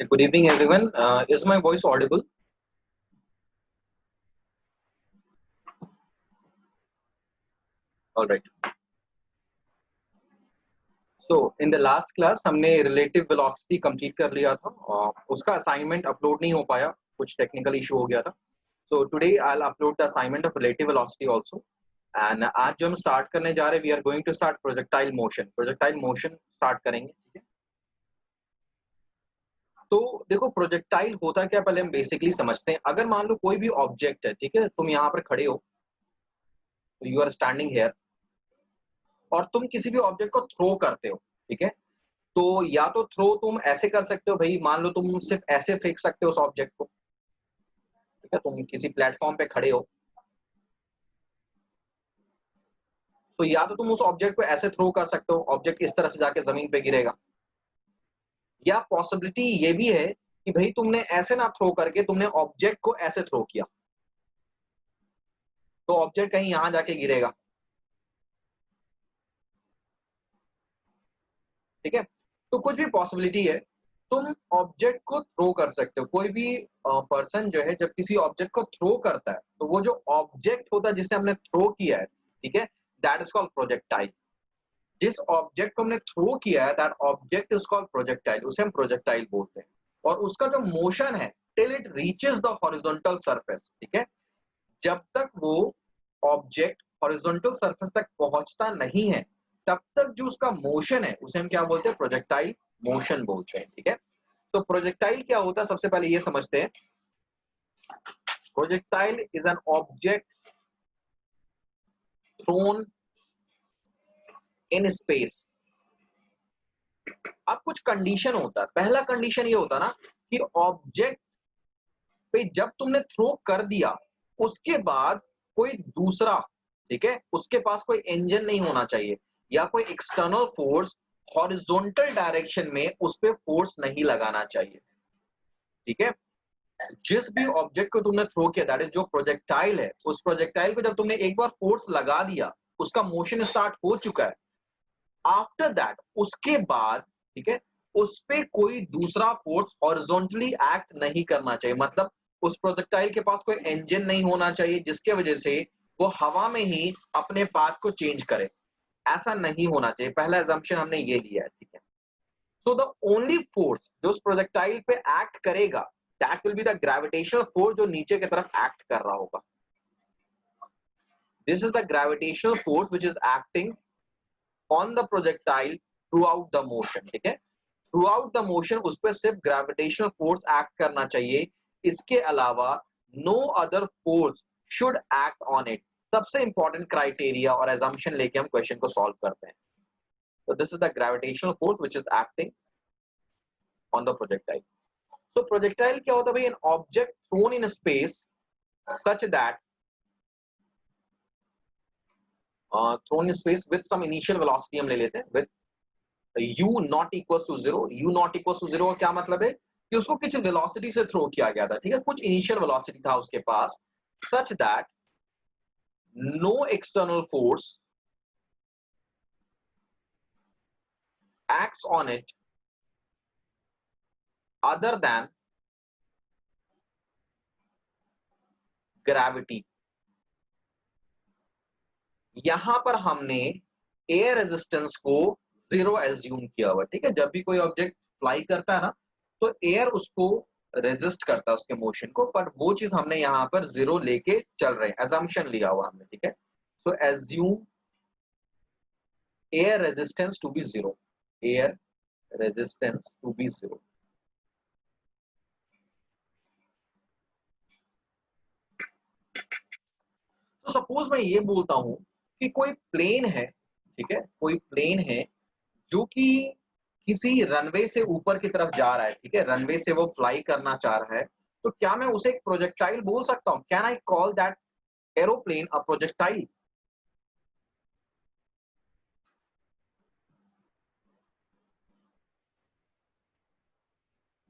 Good evening, everyone. Is my voice audible? All right. So in the last class हमने relative velocity complete कर लिया था और उसका assignment upload नहीं हो पाया, कुछ technical issue हो गया था. So today I'll upload the assignment of relative velocity also. And आज जो हम start करने जा रहे हैं, we are going to start projectile motion. Projectile motion start करेंगे, ठीक है? तो देखो प्रोजेक्टाइल होता क्या पहले हम बेसिकली समझते हैं. अगर मान लो कोई भी ऑब्जेक्ट है, ठीक है, तुम यहाँ पर खड़े हो, यू आर स्टैंडिंग हियर और तुम किसी भी ऑब्जेक्ट को थ्रो करते हो, ठीक है. तो या तो थ्रो तुम ऐसे कर सकते हो भाई, मान लो तुम सिर्फ ऐसे फेंक सकते हो उस ऑब्जेक्ट को, ठीक है. तुम किसी प्लेटफॉर्म पे खड़े हो तो या तो तुम उस ऑब्जेक्ट को ऐसे थ्रो कर सकते हो, ऑब्जेक्ट इस तरह से जाके जमीन पे गिरेगा. या पॉसिबिलिटी ये भी है कि भाई तुमने ऐसे ना थ्रो करके तुमने ऑब्जेक्ट को ऐसे थ्रो किया तो ऑब्जेक्ट कहीं यहां जाके गिरेगा, ठीक है. तो कुछ भी पॉसिबिलिटी है, तुम ऑब्जेक्ट को थ्रो कर सकते हो. कोई भी पर्सन जो है जब किसी ऑब्जेक्ट को थ्रो करता है तो वो जो ऑब्जेक्ट होता है जिसे हमने थ्रो किया है, ठीक है, दैट इज कॉल्ड प्रोजेक्टाइल. जिस ऑब्जेक्ट को हमने थ्रो किया है that object is called projectile, उसे हम प्रोजेक्टाइल बोलते हैं. और उसका जो मोशन है till it reaches the horizontal surface, ठीक है, जब तक वो ऑब्जेक्ट हॉरिजॉन्टल सरफेस तक पहुंचता नहीं है तब तक जो उसका मोशन है उसे हम क्या बोलते हैं, प्रोजेक्टाइल मोशन बोलते हैं, ठीक है. तो प्रोजेक्टाइल क्या होता है सबसे पहले ये समझते हैं. Projectile is an object thrown in space. अब कुछ कंडीशन होता है. पहला कंडीशन ये होता ना कि ऑब्जेक्ट पे जब तुमने थ्रो कर दिया उसके बाद कोई दूसरा, ठीक है, उसके पास कोई इंजन नहीं होना चाहिए या कोई एक्सटर्नल फोर्स हॉरिजॉन्टल डायरेक्शन में उस पे फोर्स नहीं लगाना चाहिए, ठीक है. जिस भी ऑब्जेक्ट को तुमने थ्रो किया दैट इज जो प्रोजेक्टाइल है, उस प्रोजेक्टाइल को जब तुमने एक बार फोर्स लगा दिया, उसका मोशन स्टार्ट हो चुका है, आफ्टर दैट उसके बाद, ठीक है, उस पे कोई दूसरा फोर्स हॉरिजॉन्टली एक्ट नहीं करना चाहिए. मतलब उस प्रोजेक्टाइल के पास कोई इंजन नहीं होना चाहिए जिसके वजह से वो हवा में ही अपने पाथ को चेंज करे. ऐसा नहीं होना चाहिए. पहला एजम्पशन हमने ये लिया है, ठीक है. सो द ओनली फोर्स जो उस प्रोजेक्टाइल पे एक्ट करेगा that will be the gravitational force जो नीचे की तरफ एक्ट कर रहा होगा. This is the gravitational force which is acting on the projectile through out the motion, ठीक है. थ्रू आउट द मोशन उस पर सिर्फ ग्रेविटेशनल फोर्स एक्ट करना चाहिए. इसके अलावा no other force should act on it. सबसे इंपॉर्टेंट क्राइटेरिया और एजम्पशन लेके हम क्वेश्चन को सॉल्व करते हैं. So this is the gravitational force which is acting on the projectile. So projectile क्या होता है भाई, an object thrown in space such that thrown in space with some initial velocity हम ले लेते हैं with u not equals to zero. u not equals to zero क्या मतलब है कि उसको किसी वेलोसिटी से थ्रो किया गया था, ठीक है, कुछ इनिशियल वेलोसिटी था उसके पास, such that no external force acts on it other than gravity. यहां पर हमने एयर रेजिस्टेंस को जीरो एज्यूम किया हुआ, ठीक है. जब भी कोई ऑब्जेक्ट फ्लाई करता है ना तो एयर उसको रेजिस्ट करता है उसके मोशन को, पर वो चीज हमने यहाँ पर जीरो लेके चल रहे हैं, एजम्पशन लिया हुआ हमने, ठीक है. So assume air resistance to be zero, air resistance to be zero. तो सपोज मैं ये बोलता हूं कि कोई प्लेन है, ठीक है, कोई प्लेन है जो कि किसी रनवे से ऊपर की तरफ जा रहा है, ठीक है, रनवे से वो फ्लाई करना चाह रहा है, तो क्या मैं उसे एक प्रोजेक्टाइल बोल सकता हूं? Can I call that aeroplane a projectile?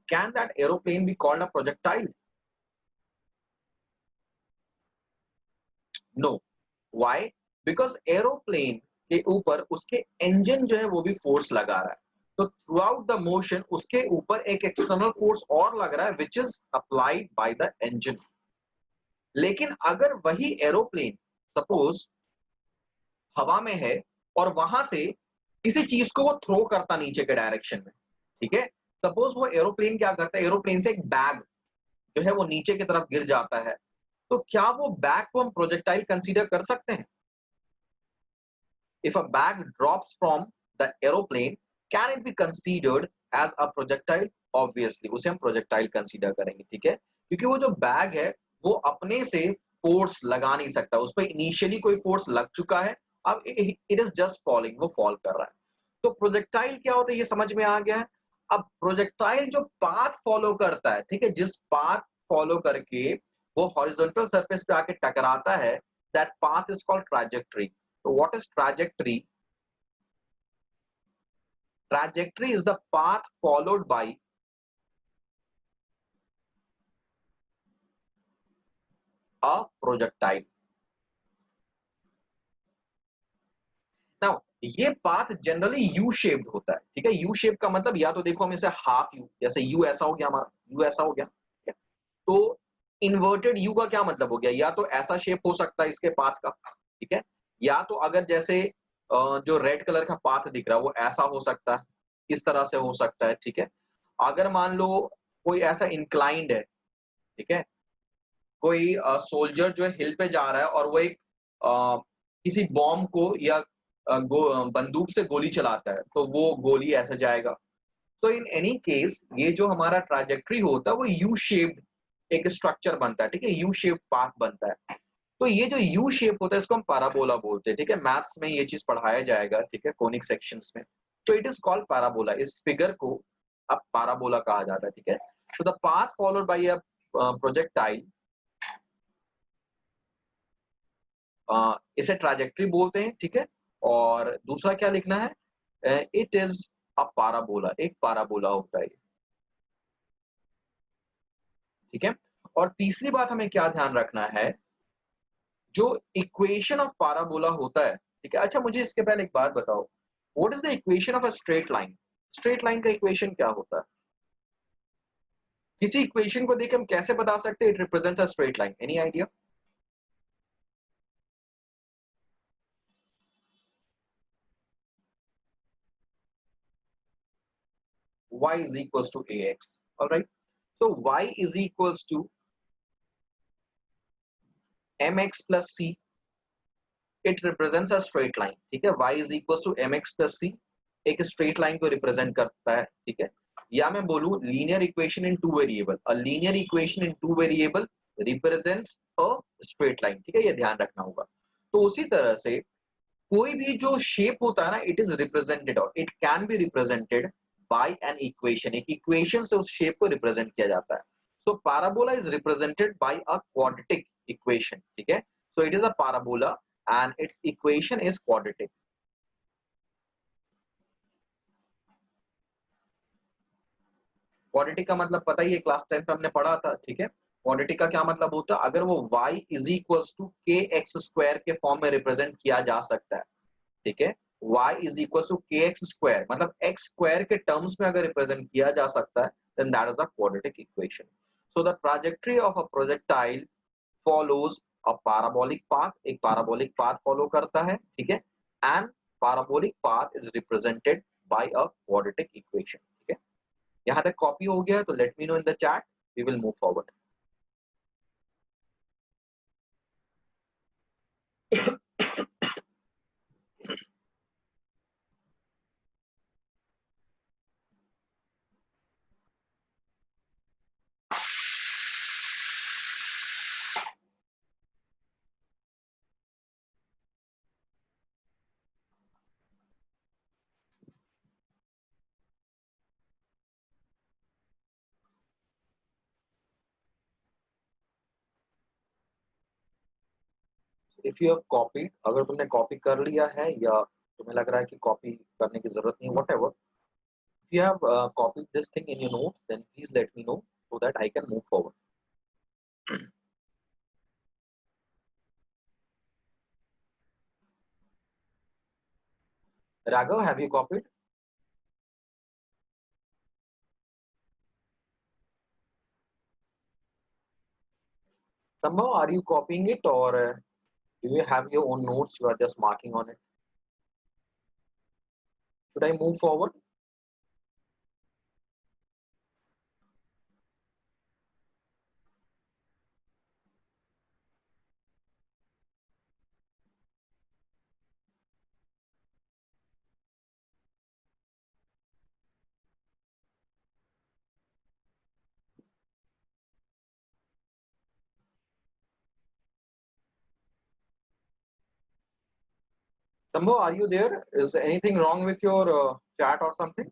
Can that aeroplane be called a projectile? No. Why? Because aeroplane के ऊपर उसके इंजन जो है वो भी फोर्स लगा रहा है. तो थ्रू आउट द मोशन उसके ऊपर एक एक्सटर्नल फोर्स और लग रहा है which is applied by the engine. लेकिन अगर वही एरोप्लेन सपोज हवा में है और वहां से किसी चीज को वो थ्रो करता नीचे के डायरेक्शन में, ठीक है, सपोज वो एरोप्लेन क्या करता है, एरोप्लेन से एक बैग जो है वो नीचे की तरफ गिर जाता है, तो क्या वो बैग को हम प्रोजेक्टाइल कंसीडर कर सकते हैं? If a bag drops from the aeroplane, can it be considered as a projectile? Obviously उसे हम प्रोजेक्टाइल कंसीडर करेंगे, ठीक है, क्योंकि वो जो बैग है वो अपने से फोर्स लगा नहीं सकता, उस पर इनिशियली कोई फोर्स लग चुका है, अब इट इज जस्ट फॉलिंग, वो फॉल कर रहा है। तो प्रोजेक्टाइल क्या होता है ये समझ में आ गया है। अब प्रोजेक्टाइल जो पाथ फॉलो करता है, ठीक है, जिस पाथ फॉलो करके वो हॉरिजॉन्टल सरफेस पे आके टकराता है, that path is called trajectory. तो what is trajectory? Trajectory is the path followed by a projectile. Now ये पाथ जनरली यू शेप्ड होता है, ठीक है, यू शेप का मतलब या तो देखो हम इसे हाफ यू, जैसे यू ऐसा हो गया हमारा, यू ऐसा हो गया, ठीक है? तो इन्वर्टेड यू का क्या मतलब हो गया, या तो ऐसा शेप हो सकता है इसके पाथ का, ठीक है, या तो अगर जैसे जो रेड कलर का पाथ दिख रहा है वो ऐसा हो सकता है, इस तरह से हो सकता है, ठीक है। अगर मान लो कोई ऐसा इंक्लाइंड है, ठीक है, कोई सोल्जर जो है हिल पे जा रहा है और वो एक किसी बॉम्ब को या बंदूक से गोली चलाता है, तो वो गोली ऐसे जाएगा। तो इन एनी केस ये जो हमारा ट्रैजेक्टरी होता है वो यू शेप्ड एक स्ट्रक्चर बनता है, ठीक है, यू शेप पाथ बनता है। तो ये जो यू शेप होता है इसको हम पैराबोला बोलते हैं, ठीक है, मैथ्स में ये चीज पढ़ाया जाएगा, ठीक है, कोनिक सेक्शंस में। तो इट इज कॉल्ड पैराबोला, इस फिगर को अब पैराबोला कहा जाता है, ठीक है। तो the path followed by a projectile, इसे ट्रैजेक्टरी बोलते हैं, ठीक है। और दूसरा क्या लिखना है, इट इज अ पैराबोला, एक पैराबोला होता है, ठीक है। और तीसरी बात हमें क्या ध्यान रखना है, जो इक्वेशन ऑफ पैराबोला होता है, ठीक है। अच्छा मुझे इसके पहले एक बात बताओ, what is the equation of a straight line? Straight line का इक्वेशन क्या होता है? किसी इक्वेशन को देख हम कैसे बता सकते हैं it represents a straight line? Any idea? y is equals to ax, all right, so y is equals to mx plus c, it represents a straight line, ठीक है, y is equal to mx plus c एक straight line को represent करता है, ठीक है। या मैं बोलूं linear equation in two variable, a linear equation in two variable represents a straight line, ठीक है, ये ध्यान रखना होगा। तो उसी तरह से कोई भी जो शेप होता है ना, it is represented or it can be represented by an equation, एक इक्वेशन से उस शेप को रिप्रेजेंट किया जाता है। So parabola is represented by a quadratic equation, ठीक है। So it is a parabola and its equation is quadratic. Quadratic का मतलब पता ही है, क्लास 10 में हमने पढ़ा था, ठीक है। क्वाड्रेटिक का क्या मतलब होता है, अगर वो y इज इक्वल्स टू के एक्स स्क्वायर के फॉर्म में रिप्रेजेंट किया जा सकता है, ठीक है, y इज इक्वल्स टू के एक्स स्क्वायर मतलब एक्स स्क्वायर के टर्म्स में अगर रिप्रेजेंट किया जा सकता है, then that is a quadratic equation. So the trajectory of a projectile follows a parabolic path, एक पैराबोलिक पाथ फॉलो करता है, ठीक है, and parabolic path is represented by a quadratic equation, ठीक है। यहां तक कॉपी हो गया तो let me know in the chat, we will move forward. If you have copied, अगर तुमने कॉपी कर लिया है या तुम्हें लग रहा है कि कॉपी करने की जरूरत नहीं, what ever, if you have copied this thing in your notes, then please let me know so that I can move forward. Raghav, have you copied? Somehow, are you copying it, or do you have your own notes you are just marking on it? Should I move forward? Somehow, are you there? Is there anything wrong with your chat or something?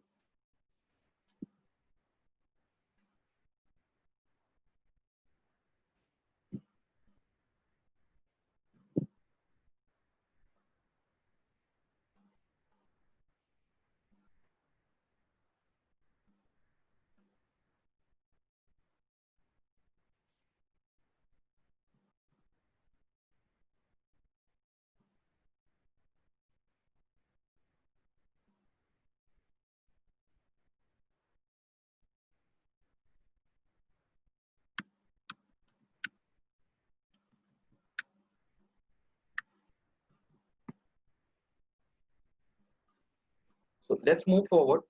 So let's move forward.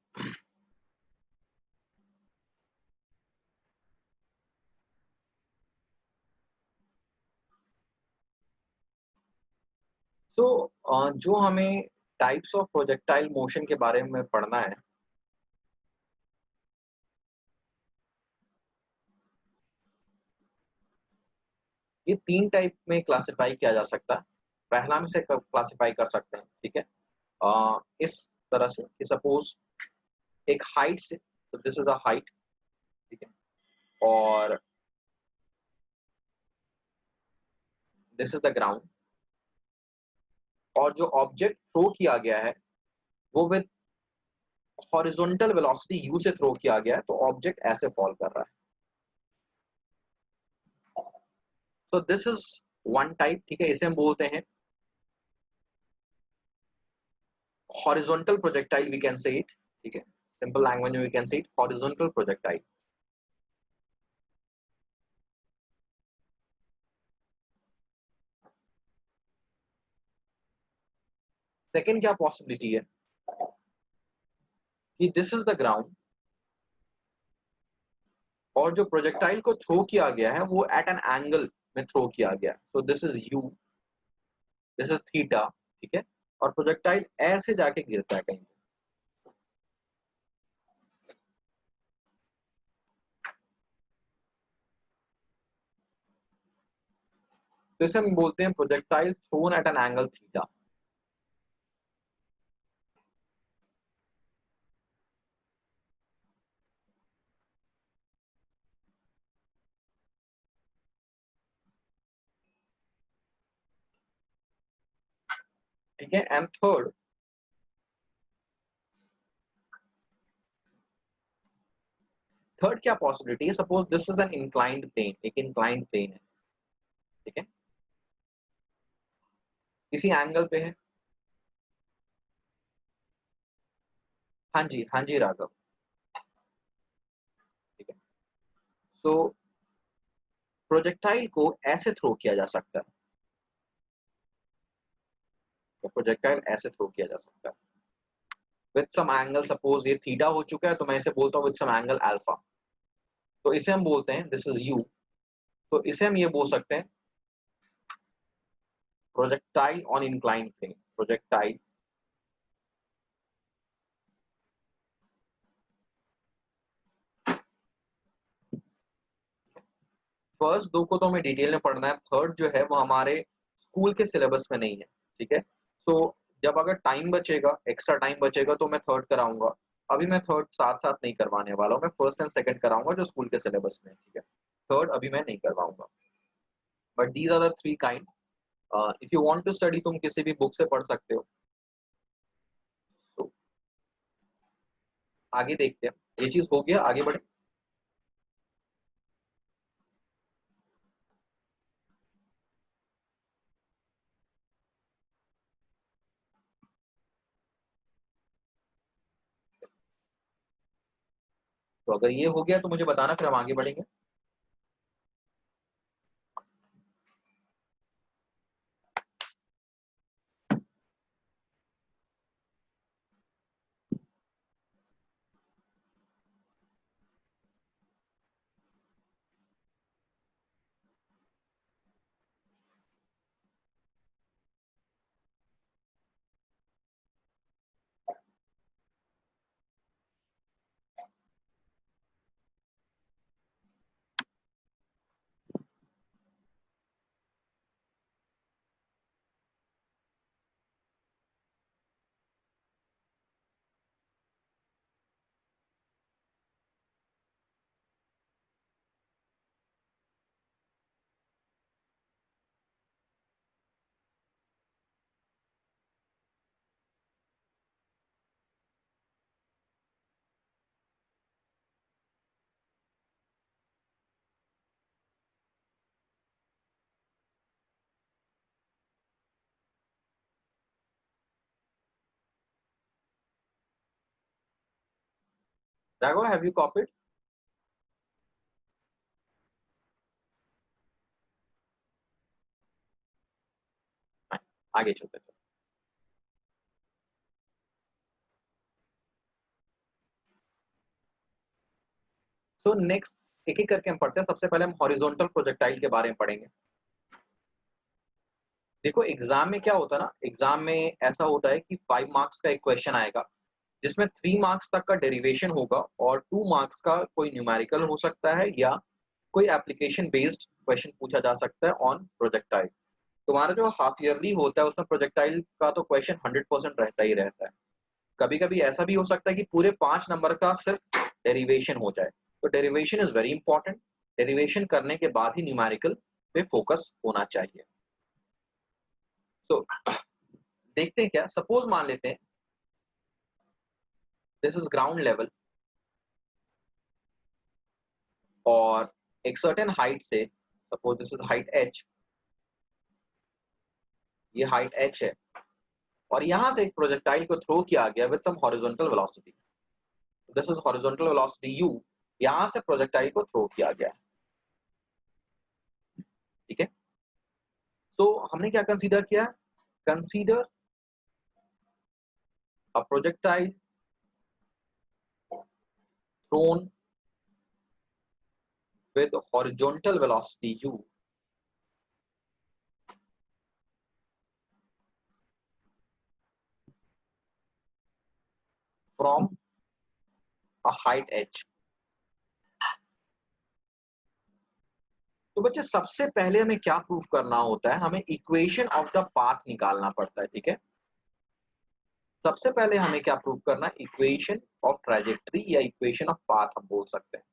So जो हमें types of projectile motion के बारे में पढ़ना है, ये 3 type में classify किया जा सकता है। पहला में से क्लासिफाई कर सकते हैं, ठीक है? इस तरह से कि सपोज एक हाइट से, तो दिस इज अ हाइट, ठीक है? और दिस इज द ग्राउंड, और जो ऑब्जेक्ट थ्रो किया गया है वो विद हॉरिजॉन्टल वेलोसिटी u से थ्रो किया गया है, तो ऑब्जेक्ट ऐसे फॉल कर रहा है। तो दिस इज वन टाइप, ठीक है? इसे हम बोलते हैं horizontal projectile, we can say it, ठीक है? सिंपल लैंग्वेज में we can say it horizontal projectile. Second क्या पॉसिबिलिटी है कि दिस इज द ग्राउंड, और जो प्रोजेक्टाइल को थ्रो किया गया है वो एट एन एंगल में थ्रो किया गया है। तो this is you, this is theta, ठीक है? और प्रोजेक्टाइल ऐसे जाके गिरता है कहीं। तो इसे हम बोलते हैं projectile thrown at an angle theta. ठीक है? एंड थर्ड क्या पॉसिबिलिटी है, suppose this is an inclined plane, एक इंक्लाइंड प्लेन है, ठीक है? इसी एंगल पे है। हाँ जी, हाँ जी राघव, ठीक है? तो प्रोजेक्टाइल को ऐसे थ्रो किया जा सकता है, तो प्रोजेक्टाइल ऐसे थ्रो किया जा सकता है विद सम एंगल, सपोज ये थीटा हो चुका है तो मैं इसे बोलता हूँ विद सम एंगल अल्फा, तो इसे हम बोलते हैं दिस इज यू। तो इसे हम ये बोल सकते हैं projectile on inclined plane, projectile first दो को तो हमें डिटेल में पढ़ना है, थर्ड जो है वो हमारे स्कूल के सिलेबस में नहीं है, ठीक है? तो जब अगर टाइम बचेगा, एक्स्ट्रा टाइम बचेगा, तो मैं थर्ड कराऊंगा। अभी मैं थर्ड साथ साथ नहीं करवाने वाला हूँ, मैं फर्स्ट एंड सेकंड कराऊंगा जो स्कूल के सिलेबस में है, ठीक है? थर्ड अभी मैं नहीं करवाऊंगा। But these are the three kind. If you want to study, तुम किसी भी बुक से पढ़ सकते हो। तो आगे देखते हैं, ये चीज हो गया, आगे बढ़े। तो अगर ये हो गया तो मुझे बताना, फिर हम आगे बढ़ेंगे। Dago, have you copied? आगे चलते हैं। तो नेक्स्ट एक एक करके हम पढ़ते हैं। सबसे पहले हम हॉरिजॉन्टल प्रोजेक्टाइल के बारे में पढ़ेंगे। देखो एग्जाम में क्या होता है ना, एग्जाम में ऐसा होता है कि 5 मार्क्स का एक क्वेश्चन आएगा जिसमें 3 मार्क्स तक का डेरिवेशन होगा और 2 मार्क्स का कोई न्यूमेरिकल हो सकता है या कोई एप्लीकेशन बेस्ड क्वेश्चन पूछा जा सकता है ऑन प्रोजेक्टाइल। तुम्हारा जो हाफ ईयरली होता है उसमें प्रोजेक्टाइल का तो क्वेश्चन 100% रहता ही रहता है। कभी कभी ऐसा भी हो सकता है कि पूरे 5 नंबर का सिर्फ डेरिवेशन हो जाए, तो derivation is very important. Derivation करने के बाद ही न्यूमेरिकल पे फोकस होना चाहिए। तो देखते हैं क्या, सपोज मान लेते हैं दिस इज ग्राउंड लेवल और एक सर्टेन हाइट से, suppose this is height h, ये हाइट h है और यहां से एक प्रोजेक्टाइल को थ्रो किया गया with some horizontal velocity, this is horizontal velocity u, यहां से प्रोजेक्टाइल को थ्रो किया गया है। ठीक है, तो हमने क्या कंसीडर किया, consider a projectile thrown with horizontal velocity u from a height h। तो बच्चे सबसे पहले हमें क्या प्रूफ करना होता है, हमें इक्वेशन ऑफ द पाथ निकालना पड़ता है। ठीक है, सबसे पहले हमें क्या प्रूफ करना है, इक्वेशन ऑफ ट्रैजेक्टरी या इक्वेशन ऑफ पाथ हम बोल सकते हैं।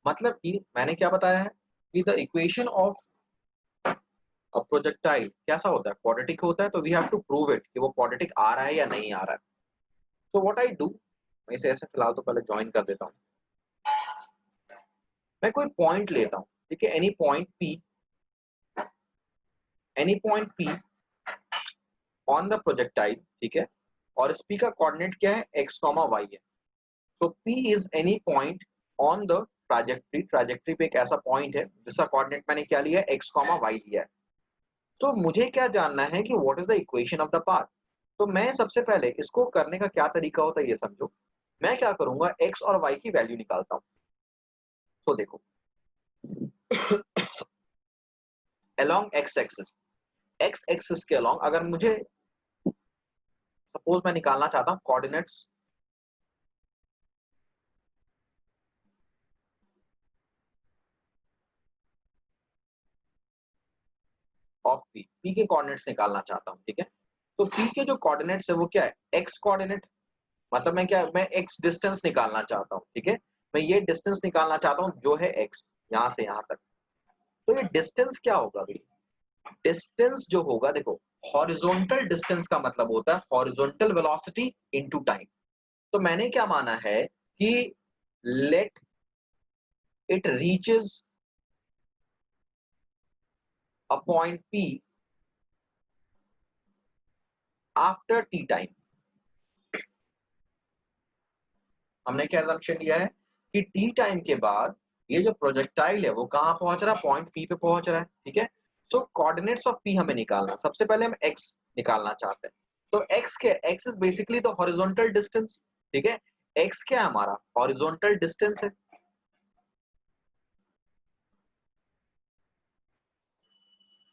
मतलब कि मैंने क्या बताया है कि the equation of a projectile कैसा होता है, क्वाड्रेटिक होता है, तो we have to prove it कि वो क्वाड्रेटिक आ रहा है या नहीं आ रहा है। तो व्हाट आई डू, मैं इसे ऐसे फिलहाल तो पहले ज्वाइन कर देता हूँ। मैं कोई पॉइंट लेता हूँ, ठीक है, any point P, any point P on the projectile. ठीक है, और इस P का कोऑर्डिनेट क्या है, x, y है। तो P is any point on the trajectory, trajectory पे एक ऐसा पॉइंट है जिसका कोऑर्डिनेट मैंने क्या लिया है, x, y लिया है। तो मुझे क्या जानना है कि what is the equation of the path. तो मैं सबसे पहले इसको करने का क्या तरीका होता है ये समझो। मैं क्या करूंगा, x और y की वैल्यू निकालता हूँ। तो देखो along x axis, x axis के along अगर मुझे सपोज मैं निकालना चाहता हूँ कोऑर्डिनेट्स ऑफ P, P के कोऑर्डिनेट्स निकालना चाहता हूँ। ठीक है, तो P के जो कोऑर्डिनेट्स है वो क्या है, x कोऑर्डिनेट, मतलब मैं x डिस्टेंस निकालना चाहता हूँ। ठीक है, मैं ये डिस्टेंस निकालना चाहता हूँ जो है x, यहाँ से यहाँ तक। तो ये डिस्टेंस क्या होगा भाई, डिस्टेंस जो होगा, देखो हॉरिजॉन्टल डिस्टेंस का मतलब होता है हॉरिजॉन्टल वेलोसिटी इनटू टाइम। तो मैंने क्या माना है कि let it reaches a point P after t time. हमने क्या assumption लिया है कि t टाइम के बाद ये जो प्रोजेक्टाइल है वो कहां पहुंच रहा है, पॉइंट P पे पहुंच रहा है। ठीक है, सो कोऑर्डिनेट्स ऑफ P हमें निकालना, सबसे पहले हम x निकालना चाहते हैं। तो x is basically the horizontal distance. ठीक है, x क्या है, हमारा हॉरिजॉन्टल डिस्टेंस है।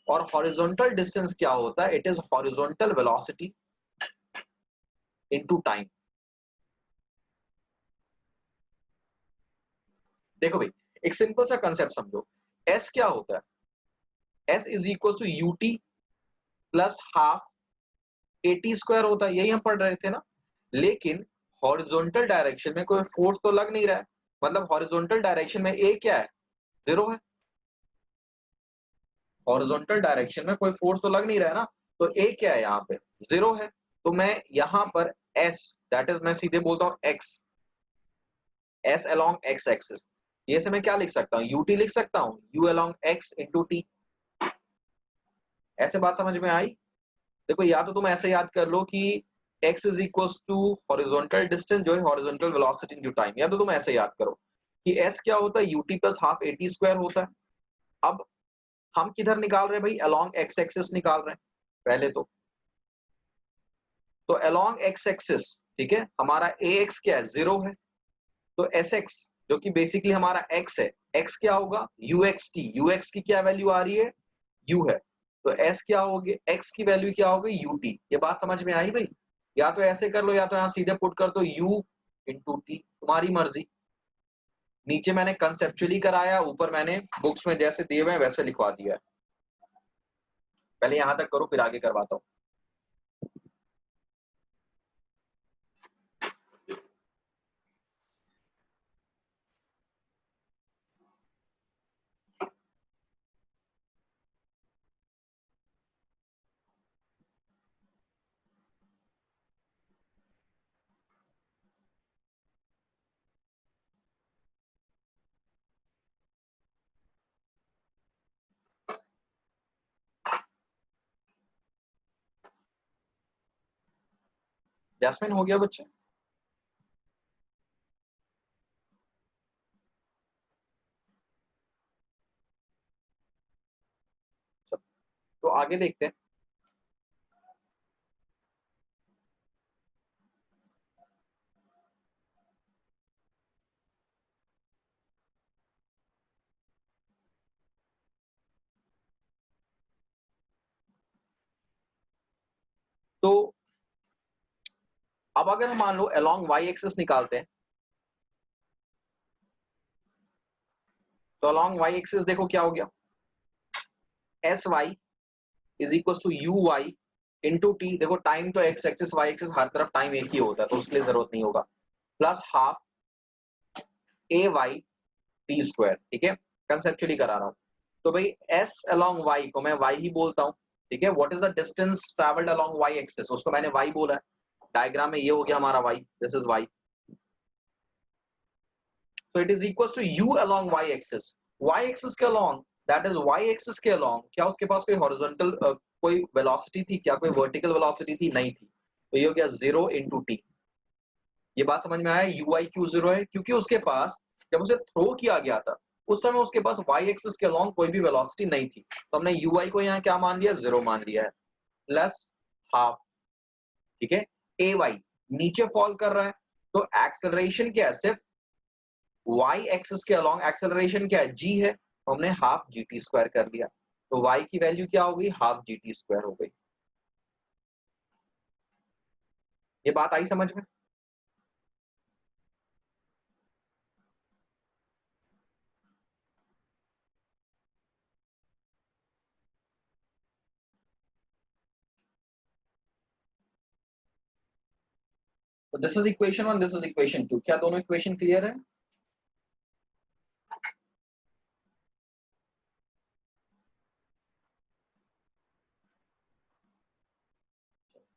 और हॉरिजॉन्टल डिस्टेंस क्या होता है, it is horizontal velocity into time. देखो भाई एक सिंपल सा कंसेप्ट समझो, s क्या होता है, s is equal to ut plus half at square होता है, यही हम पढ़ रहे थे ना। लेकिन हॉरिजॉन्टल डायरेक्शन में कोई फोर्स तो लग नहीं रहा है, मतलब हॉरिजॉन्टल डायरेक्शन में a क्या है, 0 है। हॉरिजॉन्टल डायरेक्शन में कोई फोर्स तो लग नहीं रहा है ना, तो a क्या है यहाँ पे, 0 है। तो मैं यहाँ पर s, दैट इज मैं सीधे बोलता हूँ x, s along x axis, ये से मैं क्या लिख सकता हूँ, ut लिख सकता हूँ, u along x into t। ऐसे बात समझ में आई। देखो या तो तुम ऐसे याद कर लो कि x is equal to horizontal distance जो है हॉरिजॉन्टल वेलोसिटी इनटू टाइम, या तो तुम ऐसे याद करो कि s क्या होता है ut plus half at square होता है। अब हम किधर निकाल रहे हैं भाई, अलोंग x एक्सिस निकाल रहे हैं पहले तो अलोंग x एक्सिस, ठीक है, हमारा ax क्या है, 0 है, तो sx जो कि बेसिकली हमारा x है, x क्या होगा uxt, ux की क्या वैल्यू आ रही है, u है, तो s क्या होगी, x की वैल्यू क्या होगी ut। ये बात समझ में आई भाई, या तो ऐसे कर लो या तो यहां सीधे पुट कर दो u इंटू टी, तुम्हारी मर्जी। नीचे मैंने कंसेप्चुअली कराया, ऊपर मैंने बुक्स में जैसे दिए हुए हैं वैसे लिखवा दिया है। पहले यहां तक करो फिर आगे करवाता हूं। जैस्मिन हो गया बच्चे? तो आगे देखते हैं। तो अब अगर मान लो अलोंग y एक्सिस निकालते हैं, तो अलोंग y एक्सिस देखो क्या हो गया, s Y is equal to you y into t, देखो टाइम तो एक्स एक्सिस वाई एक्सिस हर तरफ टाइम एक ही होता है तो उसके लिए जरूरत नहीं होगा, प्लस हाफ ए वाई टी स्क्वायर, ठीक है, कंसेप्चुअली करा रहा हूं। तो भाई एस अलोंग वाई को मैं वाई ही बोलता हूं, ठीक है, what is the distance travelled along y axis, उसको मैंने वाई बोला है, डायग्राम में ये हो गया हमारा y, this is y, so it is equals to u along y axis, y axis के along, that is y axis के along क्या उसके पास कोई हॉरिजॉन्टल कोई वेलोसिटी थी क्या, कोई वर्टिकल वेलोसिटी थी, नहीं थी, तो ये हो गया 0 इंटू टी। ये बात समझ में आया, यू आई क्यू 0 है क्योंकि उसके पास जब उसे थ्रो किया गया था उस समय उसके पास y एक्सिस के along कोई भी वेलोसिटी नहीं थी, तो हमने यू आई को यहाँ क्या मान लिया, 0 मान लिया है, प्लस हाफ, ठीक है, ए वाई नीचे फॉल कर रहा है, तो एक्सेलरेशन क्या है, सिर्फ y एक्सिस के अलोंग एक्सेलरेशन क्या है, g है, तो हमने हाफ जी टी स्क्वायर कर लिया, तो y की वैल्यू क्या हो गई, हाफ जी टी स्क्वायर हो गई। ये बात आई समझ में? तो this is equation 1, this is equation 2, क्या दोनों इक्वेशन क्लियर है?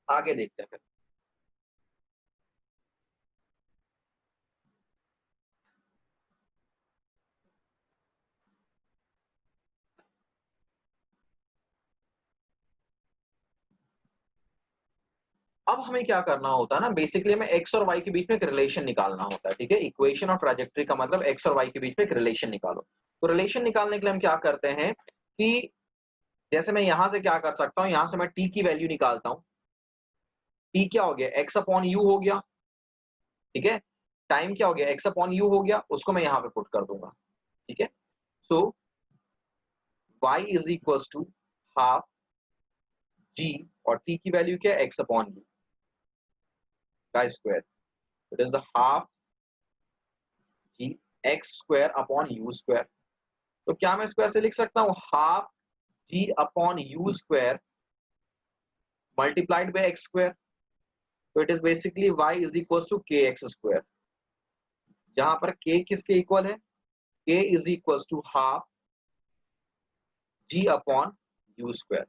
आगे देखते हैं फिर। अब हमें क्या करना होता है ना, बेसिकली हमें एक्स और वाई के बीच में एक रिलेशन निकालना होता है, ठीक है, इक्वेशन और ट्रैजेक्टरी का मतलब एक्स और वाई के बीच में एक रिलेशन निकालो। तो रिलेशन निकालने के लिए हम क्या करते हैं कि जैसे मैं यहां से क्या कर सकता हूं, यहां से मैं टी की वैल्यू निकालता हूं, टी क्या हो गया, एक्स अपॉन यू हो गया, ठीक है, टाइम क्या हो गया, एक्स अपॉन यू हो गया, उसको मैं यहां पे पुट कर दूंगा, ठीक है, so y is equal to half G, और t की वैल्यू क्या है, एक्स अपॉन यू का square, it is the half G X square upon you square. तो क्या मैं स्क्वायर से लिख सकता हूं, half ji upon you square multiplied by X square, तो it is basically y is equal to के एक्स स्क्वायर, जहां पर k किसके इक्वल है, k is equal to half ji upon you square.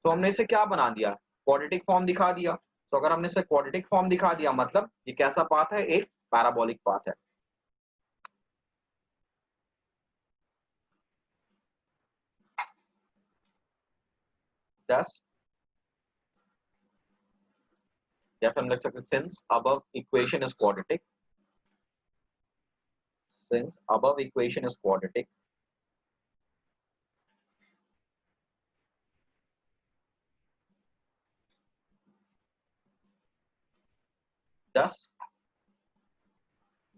तो हमने इसे क्या बना दिया, क्वाड्रेटिक फॉर्म दिखा दिया, तो अगर हमने इसे क्वाड्रेटिक फॉर्म दिखा दिया मतलब ये कैसा पाथ है, एक पैराबोलिक पाथ है। 10 या फिर हम लिख सकते हैं since above equation is quadratic, since above equation is quadratic, thus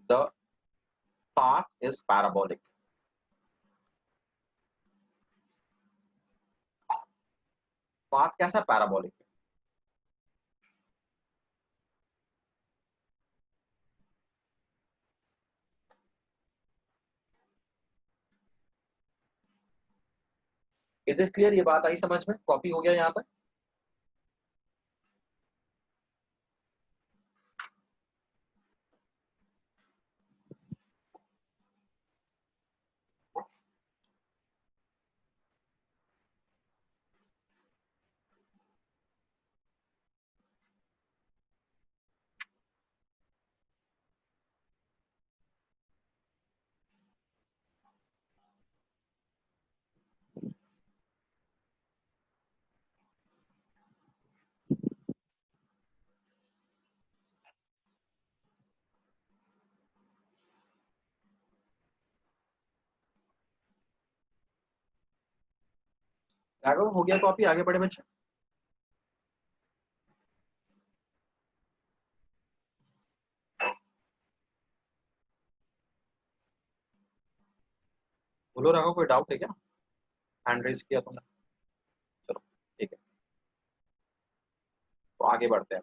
the path is parabolic. Path कैसा पैराबोलिक है? Is it clear? ये बात आई समझ में? कॉपी हो गया यहाँ पर? राघव हो गया कॉपी? आगे बढ़े बच्चे? बोलो राघव, कोई डाउट है क्या? हैंड रेज किया तुमने? चलो ठीक है, तो आगे बढ़ते हैं।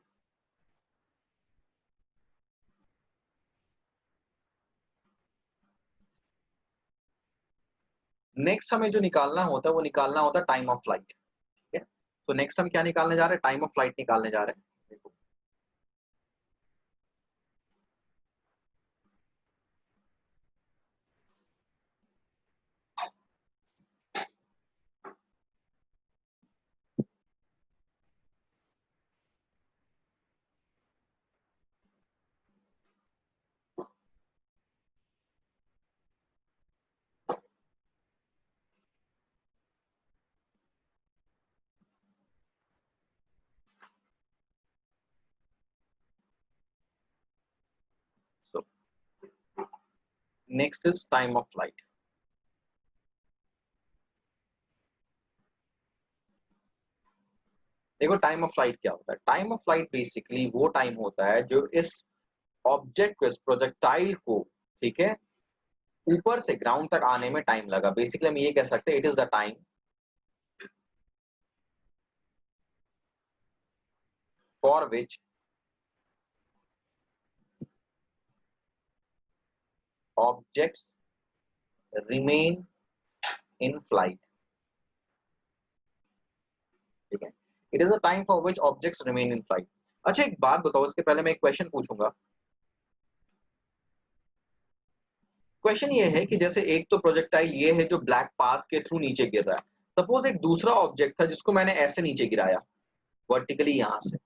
नेक्स्ट हमें जो निकालना होता है वो निकालना होता है टाइम ऑफ फ्लाइट। ठीक है, तो नेक्स्ट हम क्या निकालने जा रहे हैं? टाइम ऑफ फ्लाइट निकालने जा रहे हैं। देखो so next is time of flight. देखो टाइम ऑफ फ्लाइट क्या होता है? टाइम ऑफ फ्लाइट बेसिकली वो टाइम होता है जो इस ऑब्जेक्ट को, इस प्रोजेक्टाइल को, ठीक है, ऊपर से ग्राउंड तक आने में टाइम लगा। बेसिकली हम ये कह सकते हैं it is the time for which objects remain in flight. ठीक है, it is the time for which objects remain in flight. अच्छा एक बात बताओ, इसके पहले मैं एक क्वेश्चन पूछूंगा। क्वेश्चन ये है कि जैसे एक तो प्रोजेक्टाइल ये है जो ब्लैक पाथ के थ्रू नीचे गिर रहा है, सपोज एक दूसरा ऑब्जेक्ट था जिसको मैंने ऐसे नीचे गिराया वर्टिकली यहां से।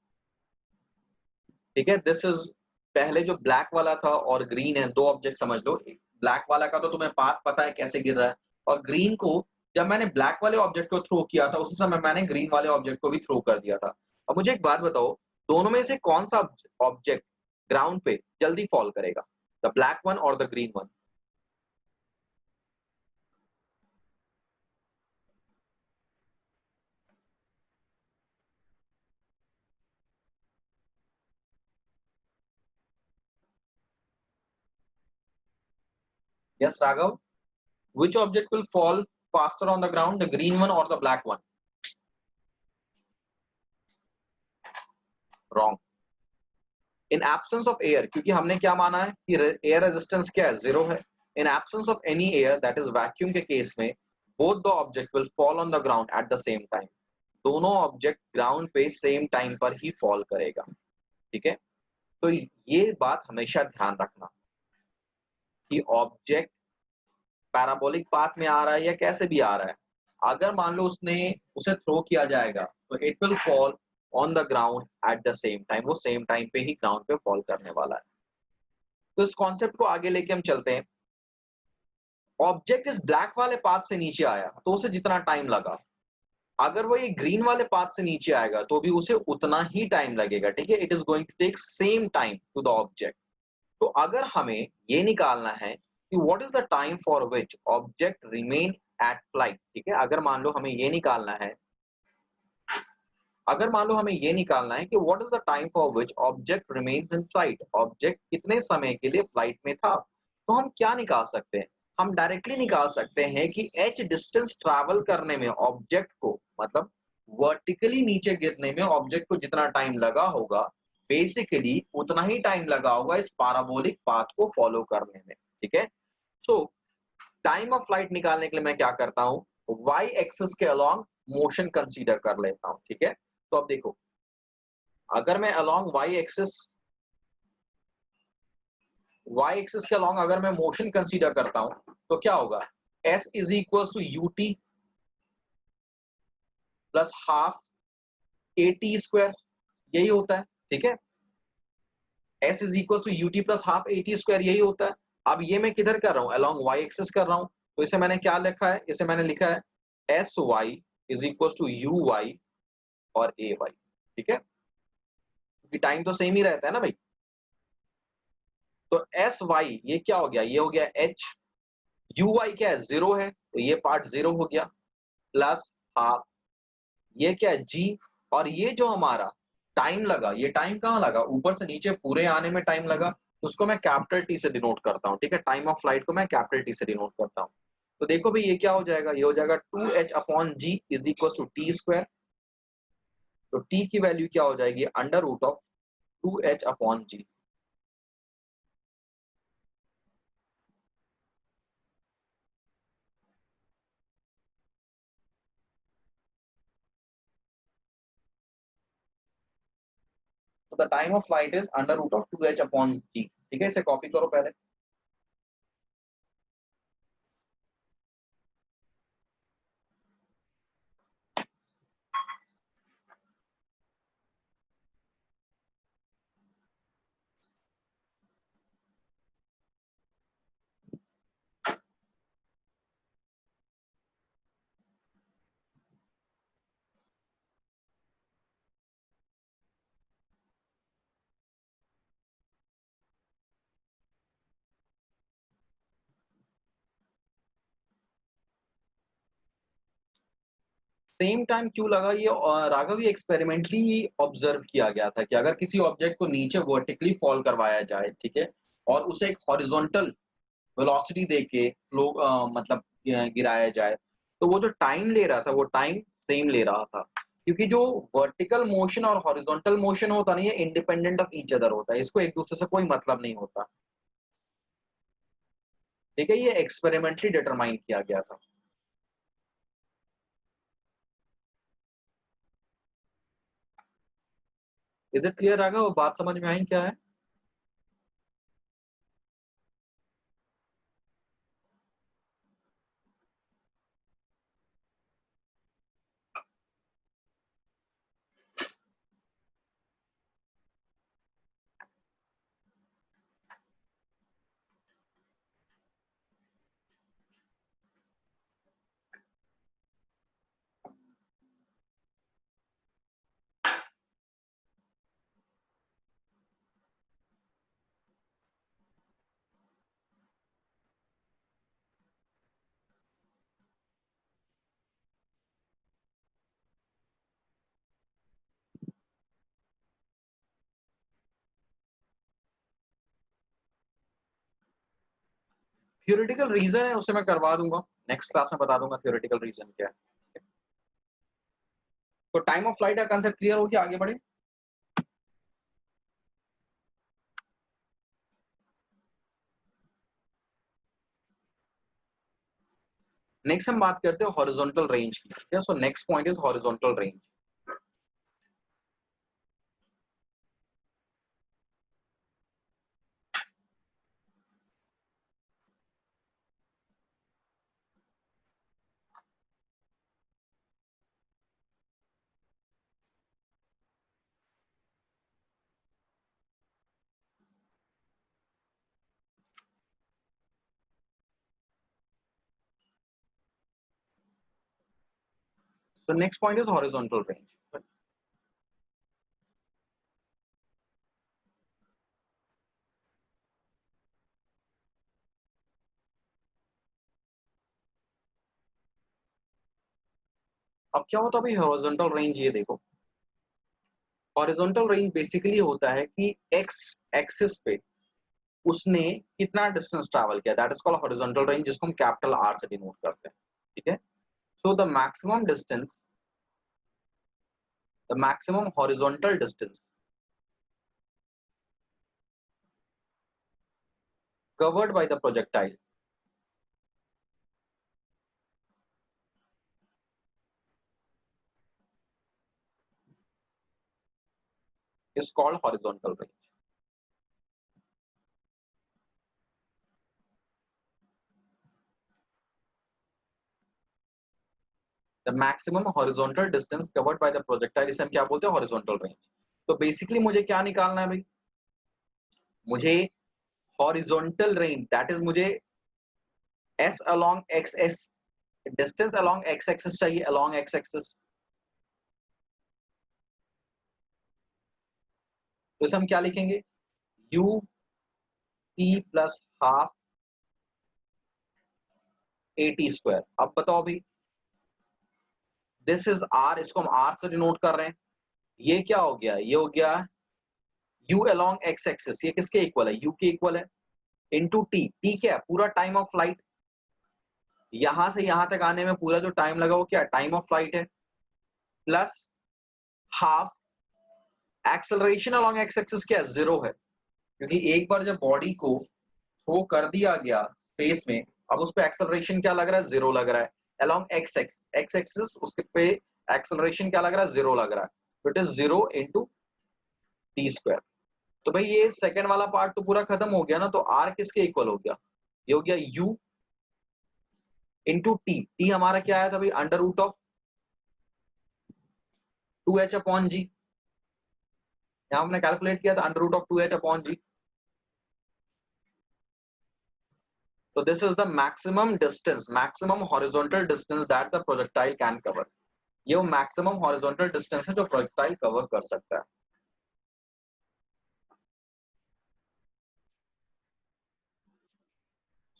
ठीक है, दिस इज पहले जो ब्लैक वाला था और ग्रीन है, दो ऑब्जेक्ट समझ लो। ब्लैक वाला का तो तुम्हें पाथ पता है कैसे गिर रहा है, और ग्रीन को जब मैंने ब्लैक वाले ऑब्जेक्ट को थ्रो किया था उसी समय मैंने ग्रीन वाले ऑब्जेक्ट को भी थ्रो कर दिया था। अब मुझे एक बात बताओ, दोनों में से कौन सा ऑब्जेक्ट ग्राउंड पे जल्दी फॉल करेगा, द ब्लैक वन और the green one? Yes Raghav, which object will fall faster on the ground, the green one or the black one? Wrong. In absence of air, क्योंकि हमने क्या माना है कि एयर रेजिस्टेंस क्या है? जीरो है। In absence of any air, that is vacuum के केस में, both the object will fall on the ground at the same time. दोनों ऑब्जेक्ट ग्राउंड पे सेम टाइम पर ही फॉल करेगा। ठीक है, तो ये बात हमेशा ध्यान रखना कि ऑब्जेक्ट पैराबोलिक पाथ में आ रहा है या कैसे भी आ रहा है, अगर मान लो उसने उसे थ्रो किया जाएगा तो it will fall on the ground at the same time, वो सेम टाइम पे ही ग्राउंड पे फॉल करने वाला है। तो इस कॉन्सेप्ट को आगे लेके हम चलते हैं। ऑब्जेक्ट इस ब्लैक वाले पाथ से नीचे आया तो उसे जितना टाइम लगा अगर वो ये ग्रीन वाले पाथ से नीचे आएगा तो भी उसे उतना ही टाइम लगेगा, ठीक है? It is going to take same time to the object. तो अगर हमें ये निकालना है कि what is the time for which object remain at flight, ठीक है? अगर मान लो हमें ये निकालना है कि what is the time for which object remains in flight, object कितने समय के लिए फ्लाइट में था, तो हम क्या निकाल सकते हैं? हम डायरेक्टली निकाल सकते हैं कि h डिस्टेंस ट्रैवल करने में ऑब्जेक्ट को, मतलब वर्टिकली नीचे गिरने में ऑब्जेक्ट को जितना टाइम लगा होगा, बेसिकली उतना ही टाइम लगा होगा इस पैराबोलिक पाथ को फॉलो करने में, ठीक है? सो टाइम ऑफ फ्लाइट निकालने के लिए मैं क्या करता हूं, वाई एक्सिस के अलोंग मोशन कंसीडर कर लेता हूं, ठीक है? तो अब देखो, अगर मैं अलोंग वाई एक्सिस के अलोंग अगर मैं मोशन कंसीडर करता हूं तो क्या होगा, s is equal to u t plus half a t square, यही होता है, ठीक है? s is equal to u t plus half a t square, यही होता है। अब ये मैं किधर कर रहा हूं, अलोंग वाई एक्सिस कर रहा हूं, तो इसे मैंने क्या लिखा है, इसे मैंने लिखा है S Y is equal to you Y और ए वाई, ठीक है? क्योंकि टाइम तो सेम ही रहता है ना भाई। तो एस वाई ये क्या हो गया, ये हो गया एच, यू वाई क्या है, जीरो है, तो ये पार्ट जीरो हो गया, प्लस हाफ, ये क्या है जी, और ये जो हमारा टाइम लगा, ये टाइम कहाँ लगा, ऊपर से नीचे पूरे आने में टाइम लगा, तो उसको मैं कैपिटल टी से डिनोट करता हूँ, ठीक है? टाइम ऑफ फ्लाइट को मैं कैपिटल टी से डिनोट करता हूँ। तो देखो भाई ये क्या हो जाएगा, ये हो जाएगा two H upon G is equal to T square. तो टी की वैल्यू क्या हो जाएगी, under root of two H upon G. तो the time of flight is under root of two H upon G, ठीक है? इसे कॉपी करो पहले। सेम टाइम क्यों लगा, ये राघव ये एक्सपेरिमेंटली ऑब्जर्व किया गया था कि अगर किसी ऑब्जेक्ट को नीचे वर्टिकली फॉल करवाया जाए, ठीक है, और उसे एक हॉरिजॉन्टल वेलोसिटी देके फ्लो मतलब गिराया जाए, तो वो जो टाइम ले रहा था वो टाइम सेम ले रहा था, क्योंकि जो वर्टिकल मोशन और हॉरिजॉन्टल मोशन होता नहीं है, इंडिपेंडेंट ऑफ ईच अदर होता है, इसको एक दूसरे से कोई मतलब नहीं होता, ठीक है? ये एक्सपेरिमेंटली डिटरमाइन किया गया था। इज इट क्लियर राघव, बात समझ में आई क्या है? थ्योरेटिकल रीजन है, उसे मैं करवा दूंगा, नेक्स्ट क्लास में बता दूंगा थ्योरेटिकल रीजन क्या है। तो टाइम ऑफ फ्लाइट का कंसेप्ट क्लियर हो गया, आगे बढ़े। नेक्स्ट हम बात करते हैं हॉरिजॉन्टल रेंज की, ठीक है? So next point is horizontal range. So next point is horizontal range. अब क्या होता है भाई हॉरिजॉन्टल रेंज, ये देखो हॉरिजॉन्टल रेंज बेसिकली होता है कि एक्स एक्सिस पे उसने कितना डिस्टेंस ट्रैवल किया, that is called horizontal range, जिसको हम कैपिटल आर से डिनोट करते हैं, ठीक है। So the maximum horizontal distance covered by the projectile is called horizontal range. The maximum horizontal distance covered by the projectile, इसे हम क्या बोलते हैं, horizontal range. तो बेसिकली मुझे क्या निकालना है भाई, मुझे horizontal range, that is मुझे s along xs, distance along x axis चाहिए, along x axis. तो इसे हम क्या लिखेंगे, u p plus half at square. अब बताओ भाई, दिस इज r, इसको हम r से डिनोट कर रहे हैं, ये क्या हो गया, ये हो गया u along x axis, ये किसके इक्वल है, u के इक्वल है, इनटू टी, टी क्या है, पूरा टाइम ऑफ फ्लाइट, यहां से यहां तक आने में पूरा जो टाइम लगा वो क्या, टाइम ऑफ फ्लाइट है, plus half acceleration along x axis क्या है, जीरो है, क्योंकि एक बार जब बॉडी को थ्रो कर दिया गया स्पेस में, अब उस पे एक्सेलरेशन क्या लग रहा है, जीरो लग रहा है, अलोंग एक्स एक्सिस उसके पे एक्सेलरेशन क्या लग रहा है, जीरो लग रहा है, तो it is zero into T square. तो भाई ये सेकंड वाला पार्ट तो पूरा खत्म हो गया ना, तो आर किसके इक्वल हो गया, ये हो गया यू इंटू टी, टी हमारा क्या आया था भाई, under root of 2h upon G, यहाँ हमने कैलकुलेट किया था under root of 2h upon G. So this is the maximum distance, maximum horizontal distance that the projectile can cover. ये वो maximum horizontal distance है जो projectile cover कर सकता है.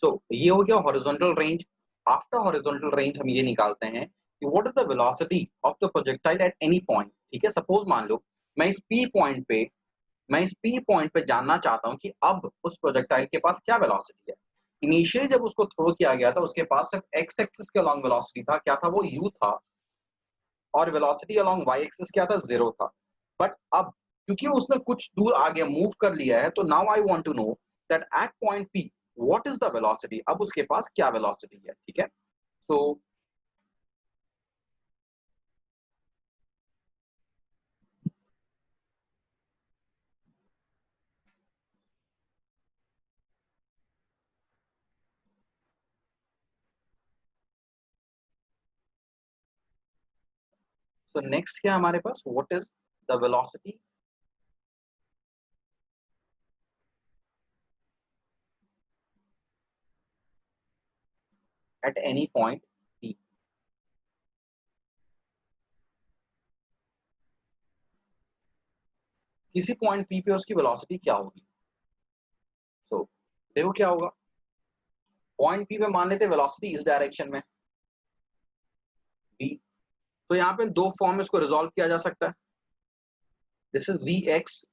So ये हो गया horizontal range. After horizontal range हम ये निकालते हैं कि what is the velocity of the projectile at any point. ठीक है, suppose मान लो मैं इस P पॉइंट पे जानना चाहता हूँ कि अब उस प्रोजेक्टाइल के पास क्या वेलोसिटी है। इनिशियली जब उसको थ्रो किया गया था उसके पास सिर्फ एक्स एक्सिस के अलॉन्ग वेलोसिटी था, क्या था वो, u था, और वेलोसिटी अलोंग वाई एक्सिस क्या था, जीरो था। बट अब क्योंकि उसने कुछ दूर आगे मूव कर लिया है, तो now I want to know that at point P what is the velocity, अब उसके पास क्या वेलोसिटी है, ठीक है। सो नेक्स्ट क्या हमारे पास, what is the velocity at any point P, किसी पॉइंट पी पे उसकी वेलोसिटी क्या होगी। सो देखो क्या होगा, पॉइंट पी पे मान लेते वेलोसिटी इस डायरेक्शन में v, तो यहाँ पे दो फॉर्म में इसको रिजॉल्व किया जा सकता है, this is V X,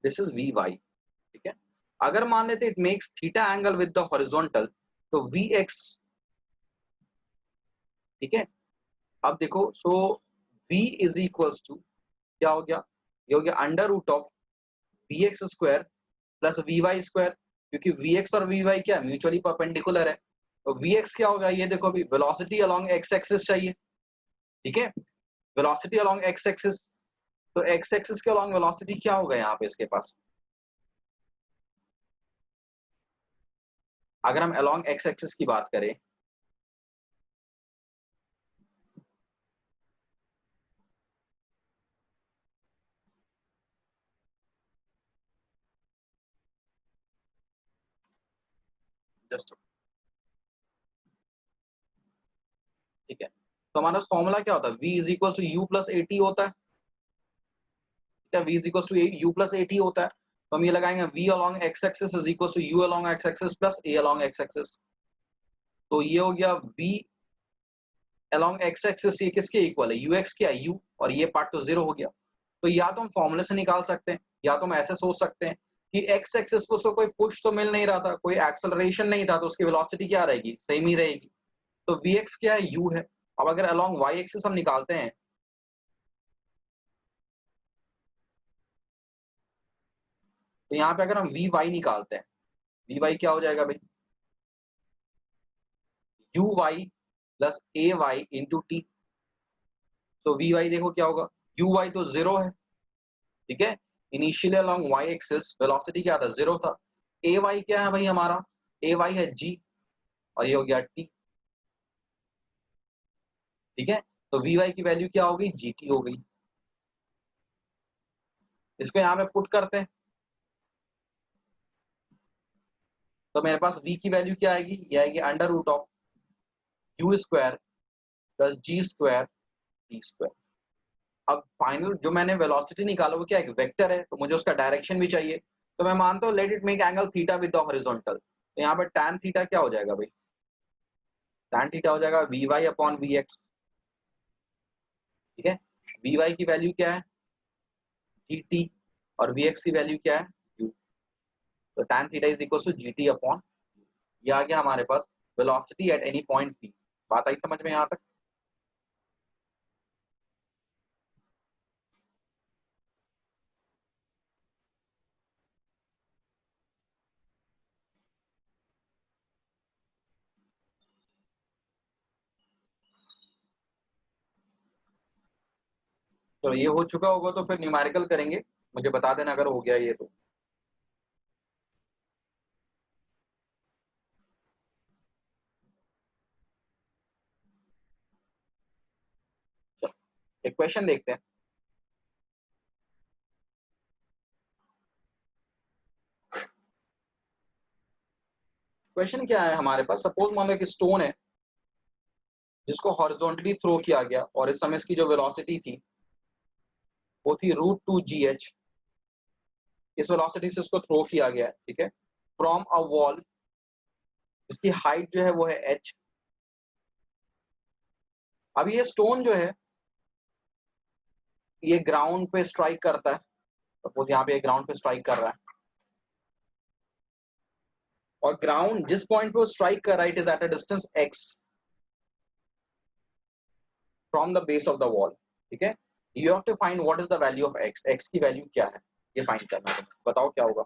this is V Y, ठीक है। अगर मान लेते it makes theta angle with the horizontal, तो वी एक्स, ठीक है। अब देखो, so v is equals to क्या हो गया, ये हो गया under root of V X square plus V Y square, क्योंकि वी एक्स और वी वाई क्या म्यूचुअली परपेंडिकुलर है, तो वी एक्स क्या होगा, ये देखो अभी वेलोसिटी अलोंग एक्स एक्सिस चाहिए, ठीक है, वेलोसिटी अलोंग एक्स एक्सिस, तो एक्स एक्सिस के अलोंग वेलोसिटी क्या होगा यहाँ पे इसके पास, अगर हम अलोंग एक्स एक्सिस की बात करें, जस्ट ठीक है, तो हमारा फॉर्मूला क्या होता है, v is equal to U plus A T होता है, ठीक है, v is equal to U plus A T होता है, तो हम ये लगाएंगे v along X axis is equal to U along X axis plus A along X axis, तो ये हो गया v अलॉन्ग एक्स एक्सिस, ये किसके इक्वल है, ux क्या है u, और ये पार्ट तो जीरो हो गया, तो या तो हम फॉर्मूले से निकाल सकते हैं या तो हम ऐसे सोच सकते हैं कि एक्स एक्सिस को उसको कोई पुश तो मिल नहीं रहा था, कोई एक्सेलरेशन नहीं था, तो उसकी वेलोसिटी क्या रहेगी, सेम ही रहेगी, तो vx क्या है, u है। अब अगर अलॉन्ग y एक्सिस हम निकालते हैं, तो यहाँ पे अगर हम vy निकालते हैं, vy क्या हो जाएगा भाई, uy प्लस ए वाई इंटू टी, तो vy देखो क्या होगा, uy तो जीरो है, ठीक है, initially along y axis velocity क्या था, जीरो था, ए वाई क्या है भाई हमारा, ए वाई है g, और ये हो गया t, ठीक है, तो vy की वैल्यू क्या हो गई, gt हो गई, इसको यहाँ पे पुट करते हैं, तो मेरे पास v की वैल्यू क्या आएगी, ये आएगी under root of U square plus G square T square. अब फाइनल जो मैंने वेलोसिटी निकाला वो क्या है, वेक्टर है, तो मुझे उसका डायरेक्शन भी चाहिए, तो मैं मानता हूँ let it make angle theta with the horizontal, तो यहाँ पे tan थीटा क्या हो जाएगा भाई, tan थीटा हो जाएगा V Y upon V X, ठीक है, वी वाई की वैल्यू क्या है जी टी, और वी एक्स की वैल्यू क्या है यू, तो tan theta is equal to G T upon, ये आ गया हमारे पास velocity at any point P. बात आई समझ में यहाँ तक, तो ये हो चुका होगा तो फिर न्यूमेरिकल करेंगे, मुझे बता देना अगर हो गया ये तो। एक क्वेश्चन देखते हैं, क्वेश्चन क्या है हमारे पास, सपोज मान लो एक स्टोन है जिसको हॉरिजॉन्टली थ्रो किया गया, और इस समय इसकी जो वेलोसिटी थी वो थी रूट टू जी एच, इस वेलोसिटी से उसको थ्रो किया गया है, ठीक है, फ्रॉम अ वॉल जिसकी हाइट जो है वो है एच। अब ये स्टोन जो है ये ग्राउंड पे स्ट्राइक करता है, सपोज यहाँ पे ग्राउंड पे स्ट्राइक कर रहा है, और ग्राउंड जिस पॉइंट पे वो स्ट्राइक कर रहा है it is at a distance X from the base of the wall, ठीक है, you have to find what is the value of X, X की वैल्यू क्या है ये फाइंड करना है, बताओ क्या होगा।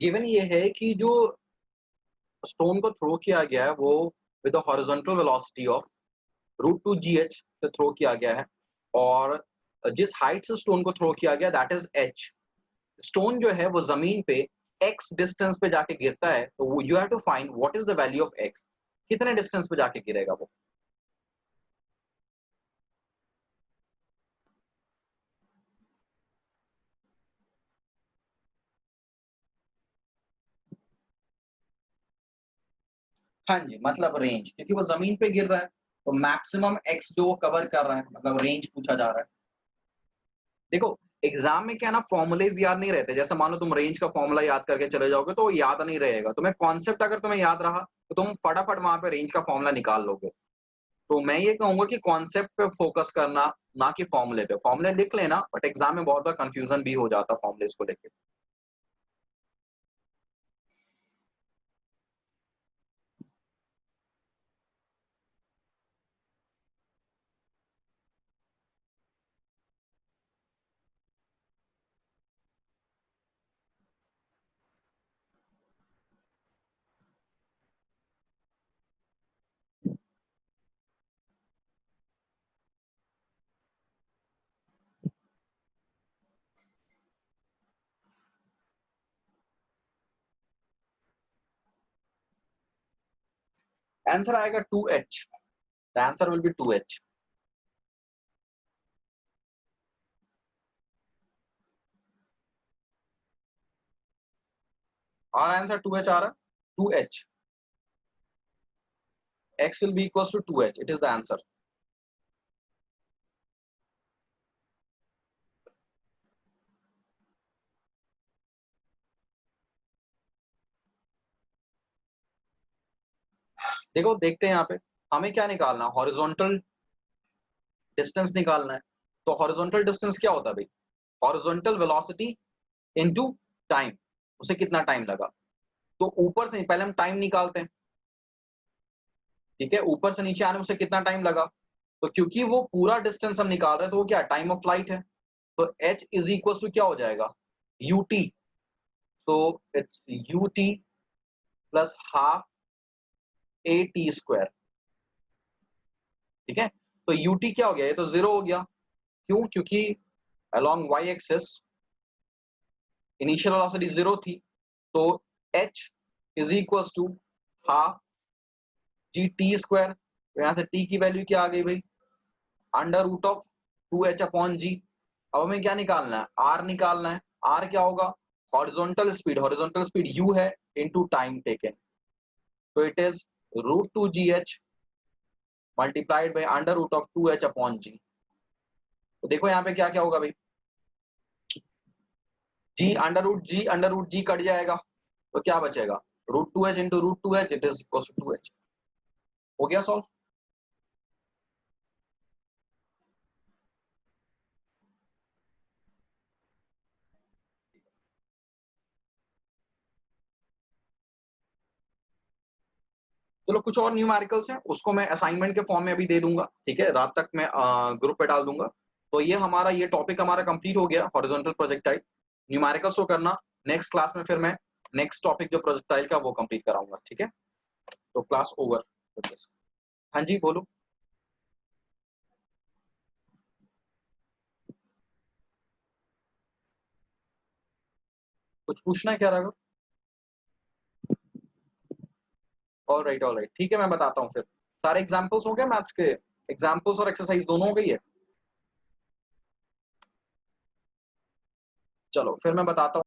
गिवन ये है कि जो स्टोन को थ्रो किया गया है वो with the horizontal velocity of root two G H से थ्रो किया गया है, और जिस हाइट से स्टोन को थ्रो किया गया दैट इज एच, स्टोन जो है वो जमीन पे एक्स डिस्टेंस पे जाके गिरता है, तो you have to find what is the value of X, कितने डिस्टेंस पे जाके गिरेगा वो, हाँ जी, मतलब रेंज, क्योंकि वो ज़मीन पे गिर रहा है, तो मैक्सिमम एक्स जो वो कवर कर रहा है, मतलब रेंज पूछा जा रहा है। देखो, एग्ज़ाम में क्या है ना, फ़ॉर्मूलेज़ याद नहीं रहते। जैसे मान लो तुम रेंज का फ़ॉर्मूला याद करके चले जाओगे, तो वो याद नहीं रहेगा। तुम्हें कॉन्सेप्ट अगर तुम्हें याद रहा, तो तुम फटाफट वहाँ पे रेंज का फ़ॉर्मूला निकाल लोगे। तो मैं ये कहूँगा कि कॉन्सेप्ट पे फ़ोकस करना, ना कि फ़ॉर्मूले पे। फ़ॉर्मूले लिख लेना, बट एग्ज़ाम में बहुत बार कन्फ्यूज़न भी हो जाता है फ़ॉर्मूलेज़ को लेके। आंसर आएगा 2h। The answer will be 2h। और आंसर 2h आ रहा है? 2h। x will be equals to 2h. It is the answer. देखो, देखते हैं यहाँ पे, हमें क्या निकालना है? हॉरिजॉन्टल डिस्टेंस निकालना है। तो हॉरिजॉन्टल डिस्टेंस क्या होता है भाई? Horizontal velocity into time. उसे कितना टाइम लगा? तो ऊपर से पहले हम टाइम निकालते हैं, ठीक है? ऊपर से नीचे आने में उसे कितना टाइम लगा? तो क्योंकि वो पूरा डिस्टेंस हम निकाल रहे हैं, तो वो क्या टाइम ऑफ फ्लाइट है। तो h इज इक्वल टू क्या हो जाएगा? ut। So it's ut plus half a t square, ठीक है? तो ut क्या हो गया? ये तो जीरो हो गया। क्यों? क्योंकि along y axis initial velocity zero थी। तो h is equal to half G T square. तो यहाँ से t की वैल्यू क्या आ गई भाई? Under root of 2h upon G. अब हमें क्या निकालना है? r निकालना है। r क्या होगा? Horizontal speed, horizontal speed u है इनटू टाइम टेकन। तो it is root 2 G H multiplied by under root of 2h upon G. तो देखो यहाँ पे क्या क्या होगा भाई? अंडर रूट जी कट जाएगा, तो क्या बचेगा? Root 2h into root 2h, it is equal to 2h। हो गया सॉल्व। चलो, कुछ और न्यूमेरिकल्स हैं, उसको मैं असाइनमेंट के फॉर्म में अभी दे दूंगा, ठीक है? रात तक मैं ग्रुप पे डाल दूंगा। तो ये टॉपिक हमारा कंप्लीट हो गया, हॉरिजॉन्टल प्रोजेक्टाइल। न्यूमेरिकल्स को करना, नेक्स्ट क्लास में फिर मैं नेक्स्ट टॉपिक जो प्रोजेक्टाइल का वो कंप्लीट कराऊंगा, ठीक है? तो क्लास ओवर। हाँ जी, बोलो। कुछ पूछना है क्या राघव? ऑल राइट, ठीक है, मैं बताता हूँ फिर। सारे एग्जाम्पल्स हो गए मैथ्स के? एग्जाम्पल्स और एक्सरसाइज दोनों हो गई है? चलो फिर मैं बताता हूँ।